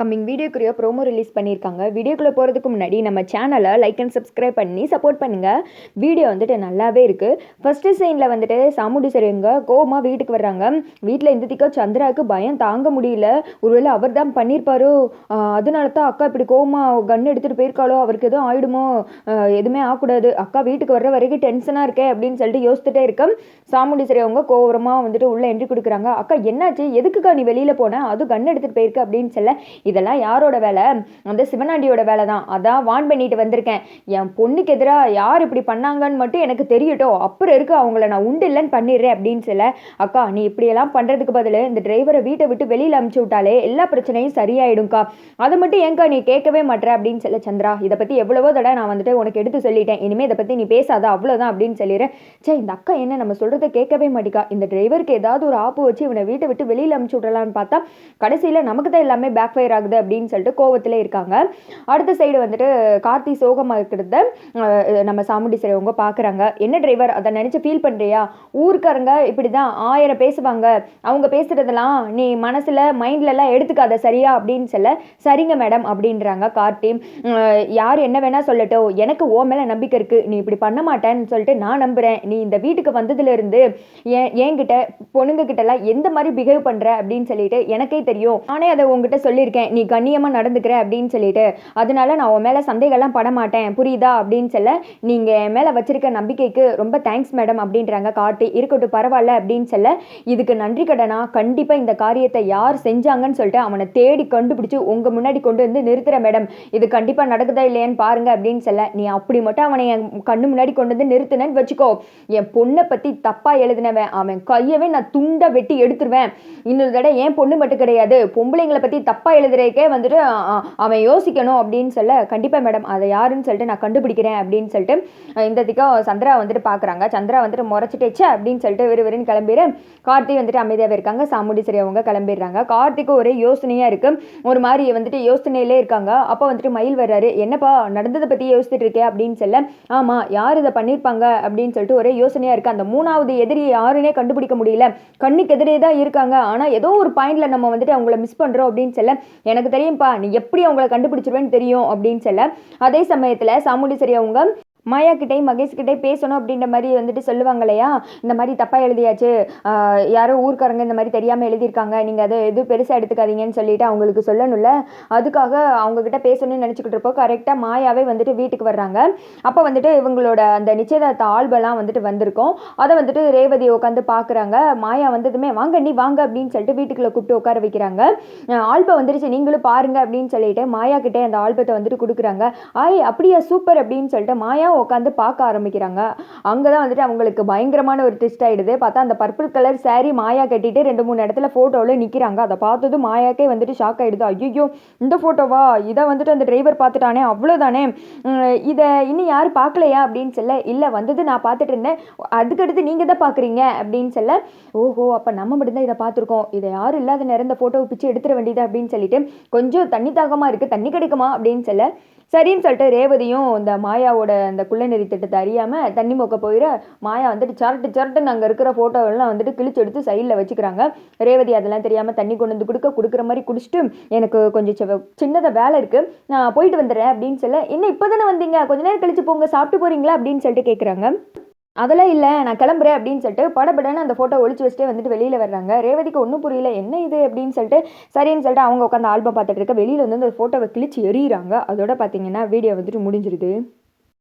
Coming வீடியோக்குரிய promo release பண்ணியிருக்காங்க. வீடியோக்குள்ளே போகிறதுக்கு முன்னாடி நம்ம சேனலை லைக் அண்ட் சப்ஸ்கிரைப் பண்ணி சப்போர்ட் பண்ணுங்கள். வீடியோ வந்துட்டு நல்லாவே இருக்குது. ஃபஸ்ட்டு சீனில் வந்துட்டு சாமுண்டி சரிங்க கோவமாக வீட்டுக்கு வர்றாங்க. வீட்டில் இந்த திக்கா சந்திராவுக்கு பயம் தாங்க முடியல. ஒருவேளை அவர் தான் பண்ணியிருப்பாரோ, அதனால தான் அக்கா இப்படி கோவமாக கன் எடுத்துகிட்டு போயிருக்காளோ, அவருக்கு எதுவும் ஆகிடுமோ, எதுவுமே ஆகக்கூடாது, அக்கா வீட்டுக்கு வர்ற வரைக்கும் டென்ஷனாக இருக்கே அப்படின்னு சொல்லிட்டு யோசிச்சுட்டே இருக்க சாமுண்டி சரி அவங்க கோவரமாக வந்துட்டு உள்ளே என்ட்ரி கொடுக்குறாங்க. அக்கா என்னாச்சு, எதுக்குக்கா நீ வெளியில் போன, அதுவும் கன் எடுத்துகிட்டு போயிருக்க அப்படின்னு சொல்ல, இதெல்லாம் யாரோட வேலை, அந்த சிவனாண்டியோட வேலை தான், அதான் வான் பண்ணிட்டு வந்திருக்கேன். என் பொண்ணுக்கு எதிராக யார் இப்படி பண்ணாங்கன்னு மட்டும் எனக்கு தெரியட்டும், அப்புறம் இருக்கு அவங்கள நான் உண்டு இல்லைன்னு பண்ணிடுறேன் அப்படின்னு சொல்ல, அக்கா நீ இப்படியெல்லாம் பண்ணுறதுக்கு பதில் இந்த டிரைவரை வீட்டை விட்டு வெளியில் அனுப்பிச்சு விட்டாலே எல்லா பிரச்சனையும் சரியாயிடும்க்கா, அதை மட்டும் ஏங்கா நீ கேட்கவே மாட்டேற அப்படின்னு சொல்ல, சந்திரா இதை பற்றி எவ்வளவோ தடவை நான் வந்துட்டு உனக்கு எடுத்து சொல்லிட்டேன், இனிமேல் இதை பற்றி நீ பேசாத அவ்வளோதான் அப்படின்னு சொல்லிடுறேன். சே இந்த அக்கா என்ன நம்ம சொல்கிறத கேட்கவே மாட்டிக்கா, இந்த டிரைவருக்கு ஏதாவது ஒரு ஆப்பு வச்சு இவனை வீட்டை விட்டு வெளியில் அனுப்பிச்சு விடலான்னு பார்த்தா கடைசியில் நமக்கு தான் எல்லாமே பேக் ஃபயர் ஆகுது அப்படின்னு சொல்லிட்டு கோவத்தில் இருக்காங்க. அடுத்த சைடு வந்துட்டு கார்த்தி சோகமாக இருக்கிறத நம்ம சாமுண்டி சரி அவங்க பார்க்குறாங்க. என்ன டிரைவர் அதை நினச்சி ஃபீல் பண்ணுறியா, ஊருக்காரங்க இப்படி தான் 1000 பேசுவாங்க, அவங்க பேசுகிறதெல்லாம் நீ மனசில் மைண்ட்லலாம் எடுத்துக்காத சரியா அப்படின்னு சொல்ல, சரிங்க மேடம் அப்படின்றாங்க கார்த்தி. யார் என்ன வேணால் சொல்லட்டும், எனக்கு ஓ மேலே நம்பிக்கை இருக்குது, நீ இப்படி பண்ண மாட்டேன்னு சொல்லிட்டு நான் நம்புகிறேன், நீ இந்த வீட்டுக்கு வந்ததுலேருந்து என்கிட்ட பொண்ணுங்ககிட்டலாம் எந்த மாதிரி பிஹேவ் பண்ணுற அப்படின்னு சொல்லிட்டு எனக்கே தெரியும், நானே அதை உங்ககிட்ட சொல்லியிருக்கேன், நீ கண்ணியமாக நடந்துக்கிற அப்படின்னு சொல்லிட்டு, அதனால நான் உன் மேலே சந்தேகம்லாம் பட மாட்டேன் புரியுதா அப்படின்னு சொல்ல, நீங்கள் என் மேலே வச்சிருக்க நம்பிக்கைக்கு ரொம்ப தேங்க்ஸ் மேடம் அப்படின்றாங்க கார்த்தி. இருக்கட்டும் பரவாயில்ல அப்படின்னு சொல்ல, இதுக்கு நன்றி கடனா கண்டிப்பாக இந்த காரியத்தை யார் செஞ்சாங்கன்னு சொல்லிட்டு அவனை தேடி கண்டுபிடிச்சி உங்கள் முன்னாடி கொண்டு வந்து நிறுத்துற மேடம், இது கண்டிப்பாக நடக்குதா இல்லையான்னு பாருங்க அப்படின்னு சொல்ல, நீ அப்படி மட்டும் அவனை என் கண்ணு முன்னாடி கொண்டு வந்து நிறுத்தினேன்னு வச்சுக்கோ, என் பொண்ணை பற்றி தப்பாக எழுதினவன் அவன் கையவே நான் துண்டை வெட்டி எடுத்துருவேன். இன்னொரு தடவை என் பொண்ணு மட்டும் கிடையாது, பொம்பளைங்களை பற்றி தப்பாக எழுதுறதுக்கே வந்துட்டு அவன் யோசிக்கணும் அப்படின்னு சொல்ல, கண்டிப்பாக மேடம் அதை யாருன்னு சொல்லிட்டு நான் கண்டுபிடிக்கிறேன் அப்படின்னு சொல்லிட்டு இந்த திக்கம் சந்திரா வந்துட்டு பார்க்குறாங்க. சந்திரா வந்துட்டு முறைச்சிட்டேச்சு அப்படின்னு சொல்லிட்டு விறுவிறுன்னு கிளம்பிடு. கார்த்தி வந்துட்டு அமைதியாகவே இருக்காங்க. சாமுண்டி சரி அவங்க கிளம்பிடுறாங்க. கார்த்திக்கு ஒரே யோசனையாக இருக்குது, ஒரு மாதிரி வந்துட்டு யோசனையிலே இருக்காங்க. அப்போ வந்துட்டு மயில் வர்றாரு. என்னப்பா நடந்ததை பற்றி யோசிச்சுட்டு இருக்கே அப்படின்னு சொல்ல, ஆமாம் யார் இதை பண்ணியிருப்பாங்க அப்படின்னு சொல்லிட்டு ஒரே யோசனையாக இருக்குது, அந்த மூணாவது எதிரி யாருன்னே கண்டுபிடிக்க முடியல, கண்ணுக்கு எதிரே தான் இருக்காங்க, ஆனால் ஏதோ ஒரு பாயிண்டில் நம்ம வந்துட்டு அவங்கள மிஸ் பண்ணுறோம் அப்படின்னு சொல்ல, எனக்கு தெரியும்ப்பா நீ எப்படி அவங்கள கண்டுபிடிச்சிருவேன்னு தெரியும் அப்படின்னு சொல்ல, அதே சமயத்தில் சாமுண்டி சரி அவங்க மாயா கிட்டே மகேஷ் கிட்டே பேசணும் அப்படின்ற மாதிரி வந்துட்டு சொல்லுவாங்க இல்லையா, இந்த மாதிரி தப்பாக எழுதியாச்சு, யாரோ ஊர்க்காரங்க இந்த மாதிரி தெரியாமல் எழுதியிருக்காங்க, நீங்கள் அதை எதுவும் பெருசாக எடுத்துக்காதீங்கன்னு சொல்லிட்டு அவங்களுக்கு சொல்லணும்ல, அதுக்காக அவங்கக்கிட்ட பேசணும்னு நினச்சிக்கிட்டு இருப்போம். கரெக்டாக மாயாவே வந்துட்டு வீட்டுக்கு வர்றாங்க. அப்போ வந்துட்டு இவங்களோட அந்த நிச்சயதார்த்த ஆல்பெல்லாம் வந்துட்டு வந்திருக்கோம். அதை வந்துட்டு ரேவதி உட்காந்து பார்க்குறாங்க. மாயா வந்ததுமே வாங்க நீ வாங்க அப்படின்னு சொல்லிட்டு வீட்டுக்குள்ளே கூப்பிட்டு உட்கார வைக்கிறாங்க. ஆல்பம் வந்துருச்சு நீங்களும் பாருங்க அப்படின்னு சொல்லிட்டு மாயா கிட்டே அந்த ஆல்பத்தை வந்துட்டு கொடுக்குறாங்க. அப்படியா சூப்பர் அப்படின்னு சொல்லிட்டு மாயா உட்காந்து பார்க்க ஆரம்பிக்கிறாங்க. அங்கே தான் வந்துட்டு அவங்களுக்கு பயங்கரமான ஒரு ட்விஸ்ட் ஆகிடுது. பார்த்தா அந்த பர்பிள் கலர் சாரி மாயா கட்டிட்டு 2-3 இடத்துல ஃபோட்டோவில் நிற்கிறாங்க. அதை பார்த்ததும் மாயாக்கே வந்துட்டு ஷாக் ஆகிடுது. ஐயோ இந்த ஃபோட்டோவா, இதை வந்துட்டு அந்த டிரைவர் பார்த்துட்டானே அவ்வளோதானே, இதை இன்னும் யாரும் பார்க்கலையா அப்படின்னு சொல்ல, இல்லை வந்தது நான் பார்த்துட்டு இருந்தேன், அதுக்கடுத்து நீங்கள் தான் பார்க்குறீங்க அப்படின்னு சொல்ல, ஓஹோ அப்போ நம்ம மட்டும்தான் இதை பார்த்துருக்கோம், இதை யாரும் இல்லாத நேரம் இந்த ஃபோட்டோவை பிச்சு எடுத்துட வேண்டியது அப்படின்னு சொல்லிட்டு, கொஞ்சம் தண்ணி தாகமாக இருக்குது தண்ணி கிடைக்குமா அப்படின்னு சொல்ல, சரின்னு சொல்லிட்டு ரேவதியும் இந்த மாயாவோட அந்த குள்ளநெறி திட்டத்தை அறியாமல் தண்ணி மொக்க போயிட, மாயா வந்துட்டு சரட்டுன்னு அங்கே இருக்கிற ஃபோட்டோவெல்லாம் வந்துட்டு கிழிச்சு எடுத்து சைடில் வச்சுக்கிறாங்க. ரேவதி அதெல்லாம் தெரியாமல் தண்ணி கொண்டு வந்து கொடுக்குற மாதிரி குடிச்சிட்டு, எனக்கு கொஞ்சம் சின்னதாக வேலை இருக்குது நான் போயிட்டு வந்துடுறேன் அப்படின்னு சொல்ல, என்ன இப்போ தானே வந்தீங்க, கொஞ்ச நேரம் கழிச்சு போங்க சாப்பிட்டு போகிறீங்களா அப்படின்னு சொல்லிட்டு கேட்குறாங்க. அதெல்லாம் இல்லை நான் கிளம்புறேன் அப்படின்னு சொல்லிட்டு படபடன்னு அந்த ஃபோட்டோ ஒழிச்சு வச்சுட்டே வந்துட்டு வெளியில் வர்றாங்க. ரேவதிக்கு ஒன்றும் புரியல என்ன இது அப்படின்னு சொல்லிட்டு, சரின்னு சொல்லிட்டு அவங்க உட்காந்து ஆல்பம் பார்த்துட்டு இருக்க, வெளியில் வந்து அந்த ஃபோட்டோவை கிழிச்சு எறிகிறாங்க. அதோட பார்த்தீங்கன்னா வீடியோ வந்துட்டு முடிஞ்சிருது.